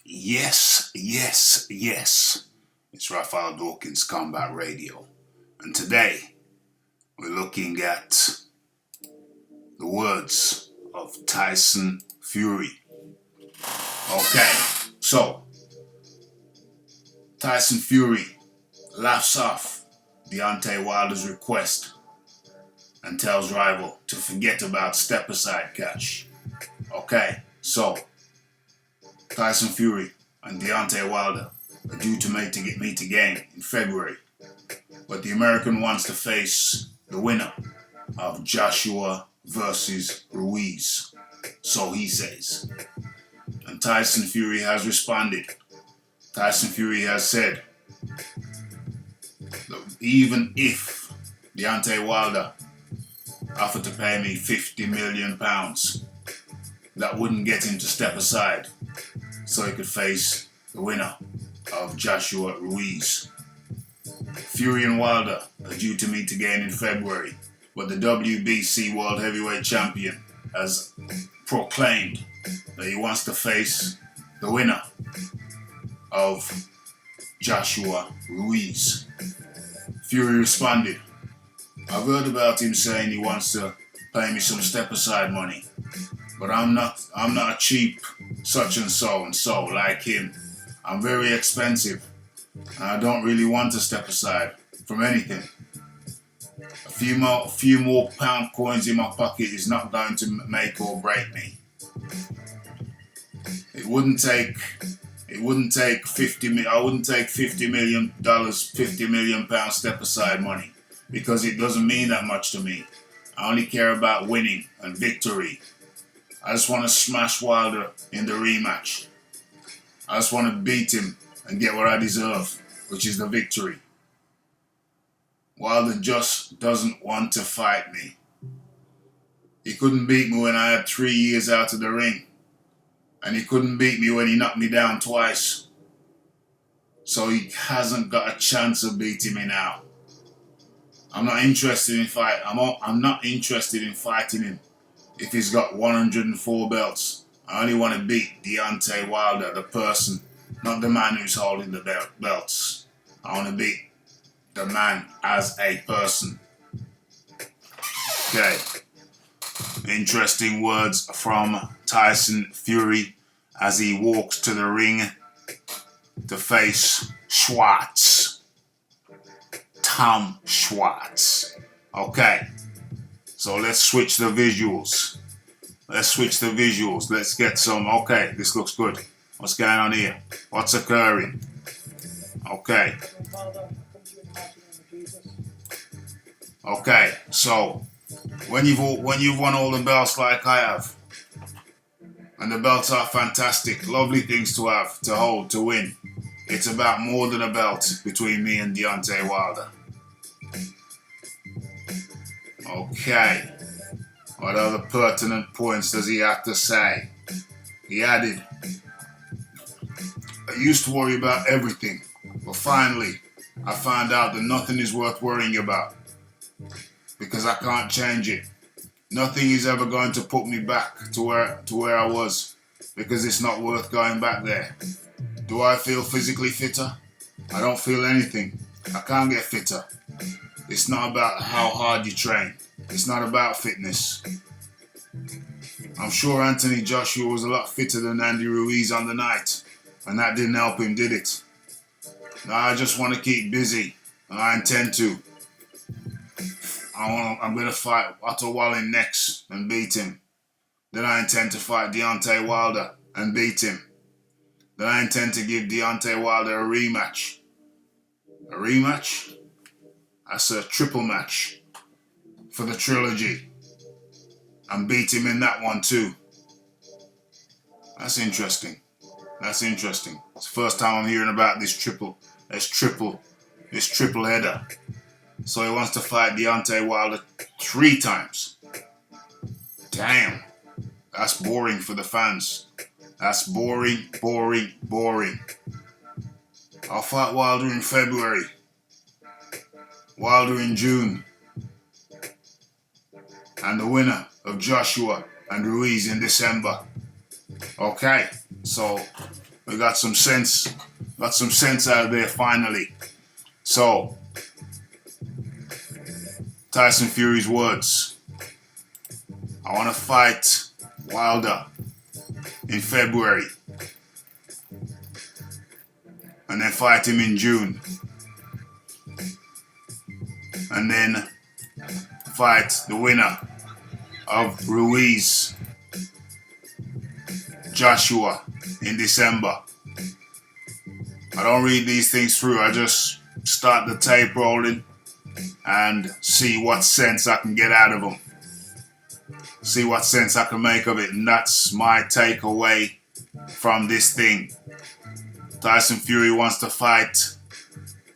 Yes, yes, yes. It's Raphael Dawkins Combat Radio. And today we're looking at the words of Tyson Fury. Okay, so Tyson Fury laughs off Deontay Wilder's request and tells rival to forget about step aside catch. Okay, so Tyson Fury and Deontay Wilder are due to meet again in February, but the American wants to face the winner of Joshua versus Ruiz, so he says. And Tyson Fury has responded. Tyson Fury has said that even if Deontay Wilder offered to pay me £50 million, that wouldn't get him to step aside so he could face the winner of Joshua Ruiz. Fury and Wilder are due to meet again in February, but the WBC World Heavyweight Champion has proclaimed that he wants to face the winner of Joshua Ruiz. Fury responded, "I've heard about him saying he wants to pay me some step aside money, but I'm not a cheap such and so like him. I'm very expensive and I don't really want to step aside from anything. A few more pound coins in my pocket is not going to make or break me. I wouldn't take $50 million step aside money because it doesn't mean that much to me. I only care about winning and victory. I just want to smash Wilder in the rematch. I just want to beat him and get what I deserve, which is the victory. Wilder just doesn't want to fight me. He couldn't beat me when I had 3 years out of the ring. And he couldn't beat me when he knocked me down twice. So he hasn't got a chance of beating me now. I'm not interested in fighting him if he's got 104 belts. I only want to beat Deontay Wilder, the person, not the man who's holding the belts. I want to beat the man as a person." Okay. Interesting words from Tyson Fury as he walks to the ring to face Schwartz. Tom Schwartz. Okay. So let's switch the visuals. Let's get some. Okay, this looks good. What's going on here? What's occurring? Okay. Okay, so when you've won all the belts like I have, and the belts are fantastic, lovely things to have, to hold, to win, it's about more than a belt between me and Deontay Wilder. Okay. What other pertinent points does he have to say? He added, "I used to worry about everything, but finally I found out that nothing is worth worrying about because I can't change it. Nothing is ever going to put me back to where I was because it's not worth going back there. Do I feel physically fitter? I don't feel anything. I can't get fitter. It's not about how hard you train. It's not about fitness. I'm sure Anthony Joshua was a lot fitter than Andy Ruiz on the night, and that didn't help him, did it? Now I just want to keep busy, and I intend to. I'm going to fight Otto Wallin next and beat him. Then I intend to fight Deontay Wilder and beat him. Then I intend to give Deontay Wilder a rematch. A rematch? That's a triple match for the trilogy. And beat him in that one too. That's interesting. It's the first time I'm hearing about this triple header. So he wants to fight Deontay Wilder 3 times. Damn. That's boring for the fans. That's boring. I'll fight Wilder in February. Wilder in June. And the winner of Joshua and Ruiz in December. Okay, so we got some sense out there finally. So Tyson Fury's words: I want to fight Wilder in February and then fight him in June and then fight the winner of Ruiz Joshua in December. I don't read these things through. I just start the tape rolling and see what sense I can get out of them. See what sense I can make of it. And that's my takeaway from this thing. Tyson Fury wants to fight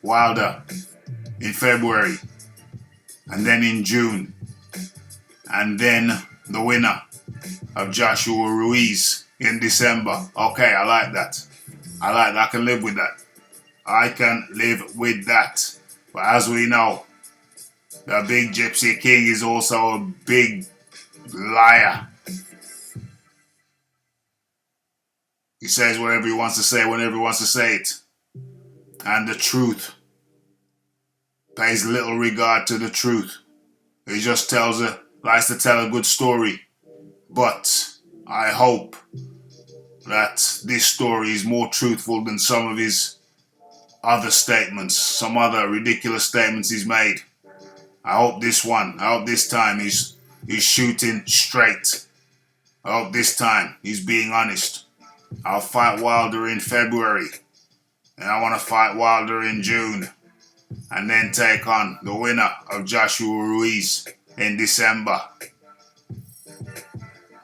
Wilder in February and then in June. And then the winner of Joshua Ruiz in December. Okay, I like that. I can live with that. I can live with that. But as we know, the big Gypsy King is also a big liar. He says whatever he wants to say whenever he wants to say it. And the truth pays little regard to the truth. He just likes to tell a good story. But I hope that this story is more truthful than some of his other statements, some other ridiculous statements he's made. I hope this time he's shooting straight. I hope this time he's being honest. I'll fight Wilder in February, and I want to fight Wilder in June, and then take on the winner of Joshua Ruiz in December.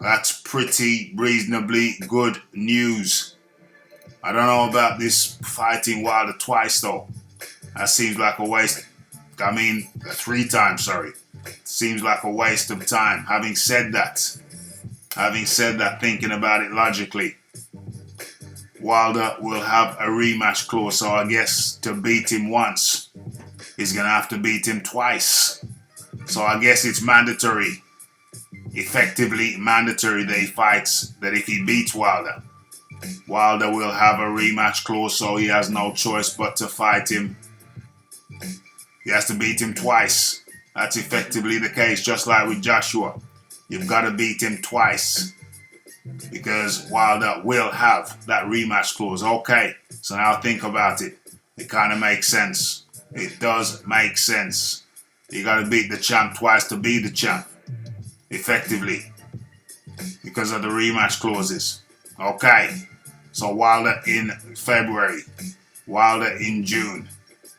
That's pretty reasonably good news. I don't know about this fighting Wilder twice though. That seems like a waste. 3 times, sorry. Seems like a waste of time. Having said that, thinking about it logically, Wilder will have a rematch clause, so I guess to beat him once, he's going to have to beat him twice. So I guess it's mandatory, effectively mandatory that if he beats Wilder, Wilder will have a rematch clause, so he has no choice but to fight him. He has to beat him twice. That's effectively the case, just like with Joshua. You've got to beat him twice, because Wilder will have that rematch clause. Okay, so now think about it. It kind of makes sense. It does make sense. You got to beat the champ twice to be the champ, effectively, because of the rematch clauses. Okay, so Wilder in February, Wilder in June,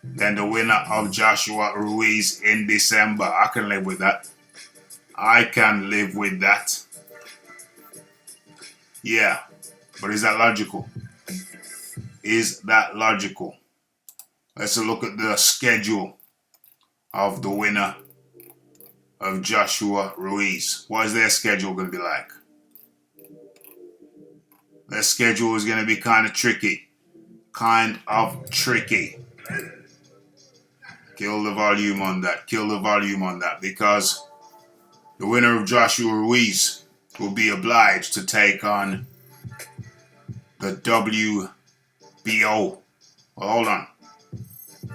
then the winner of Joshua Ruiz in December. I can live with that. I can live with that. Yeah, but is that logical? Is that logical? Let's look at the schedule of the winner of Joshua Ruiz. What is their schedule going to be like? Their schedule is going to be kind of tricky. Kill the volume on that, because the winner of Joshua Ruiz will be obliged to take on the WBO. Well, hold on.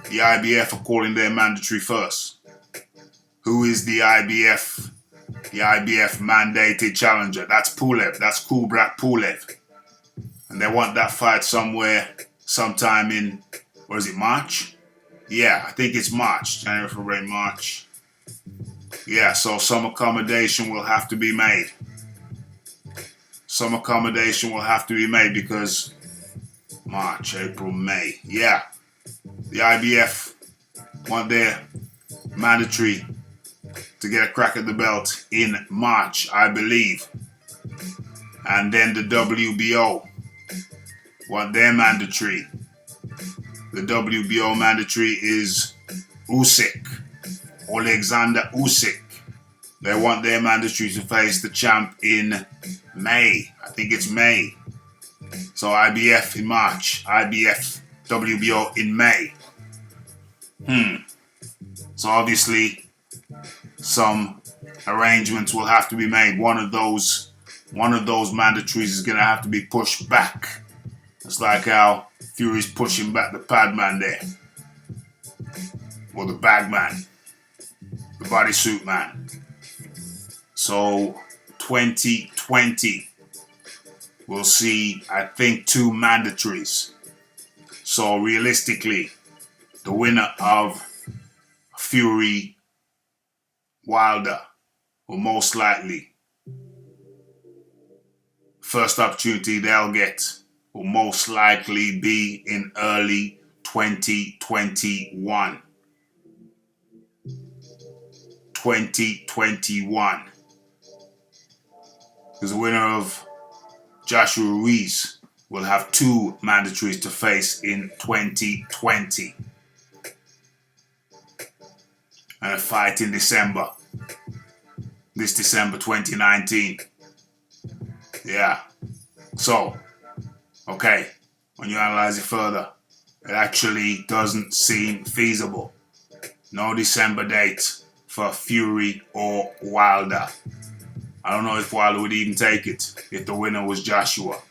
The IBF are calling their mandatory first. Who is the IBF? The IBF mandated challenger. That's Pulev. That's Kubrat Pulev. And they want that fight sometime in, March? Yeah, I think it's March. January, February, March. Yeah, so some accommodation will have to be made. Because March, April, May. Yeah. The IBF want their mandatory to get a crack at the belt in March, I believe. And then the WBO want their mandatory. The WBO mandatory is Alexander Usyk. They want their mandatory to face the champ in May. I think it's May. So IBF in March. IBF, WBO in May. So obviously some arrangements will have to be made. One of those one of those mandatories is going to have to be pushed back. It's like how Fury's pushing back the pad man there. Or the bag man. The bodysuit man. So 2020 we'll see, I think, 2 mandatories. So realistically, the winner of Fury Wilder will most likely, first opportunity they'll get will most likely be in early 2021. 2021. Because the winner of Joshua Ruiz will have 2 mandatories to face in 2020. And a fight in December. This December 2019. Yeah. So, okay, when you analyze it further, it actually doesn't seem feasible. No December date for Fury or Wilder. I don't know if Wilder would even take it if the winner was Joshua.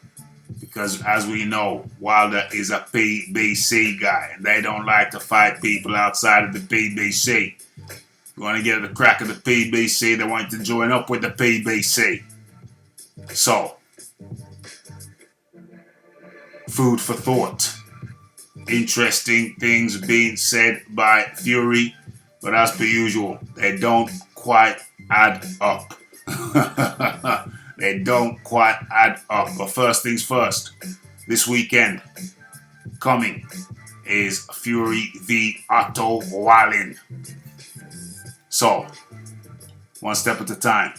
Because as we know, Wilder is a PBC guy. And they don't like to fight people outside of the PBC. If you want to get the crack of the PBC, they want you to join up with the PBC. So, food for thought. Interesting things being said by Fury. But as per usual, they don't quite add up. They don't quite add up. But first things first, this weekend coming is Fury v Otto Wallin. So, one step at a time.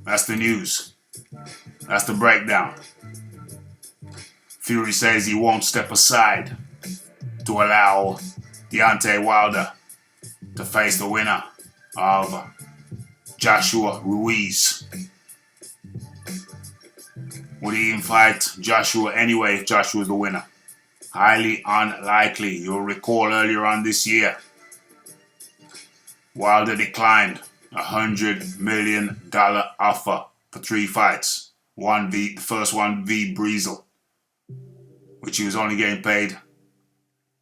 That's the news. That's the breakdown. Fury says he won't step aside to allow Deontay Wilder to face the winner of Joshua Ruiz. Would he even fight Joshua anyway if Joshua's the winner? Highly unlikely. You'll recall earlier on this year, Wilder declined a $100 million offer for 3 fights. The first one v Breezel, which he was only getting paid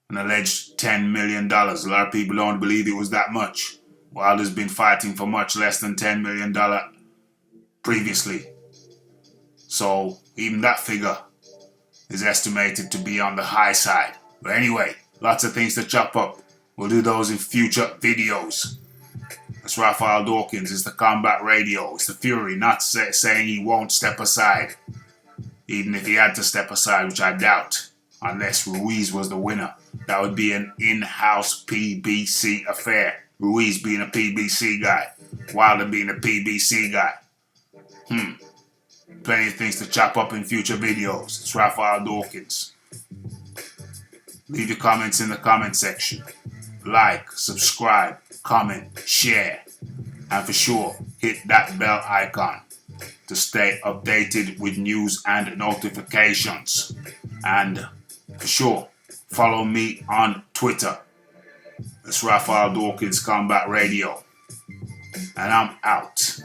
an alleged $10 million. A lot of people don't believe it was that much. Wilder's been fighting for much less than $10 million previously. So even that figure is estimated to be on the high side. But anyway, lots of things to chop up. We'll do those in future videos. It's Raphael Dawkins. It's the Combat Radio. It's the Fury, not saying he won't step aside. Even if he had to step aside, which I doubt. Unless Ruiz was the winner. That would be an in-house PBC affair. Ruiz being a PBC guy. Wilder being a PBC guy. Plenty of things to chop up in future videos. It's Raphael Dawkins. Leave your comments in the comment section. Like, subscribe, comment, share. And for sure, hit that bell icon to stay updated with news and notifications. And for sure, follow me on Twitter. It's Raphael Dawkins Combat Radio. And I'm out.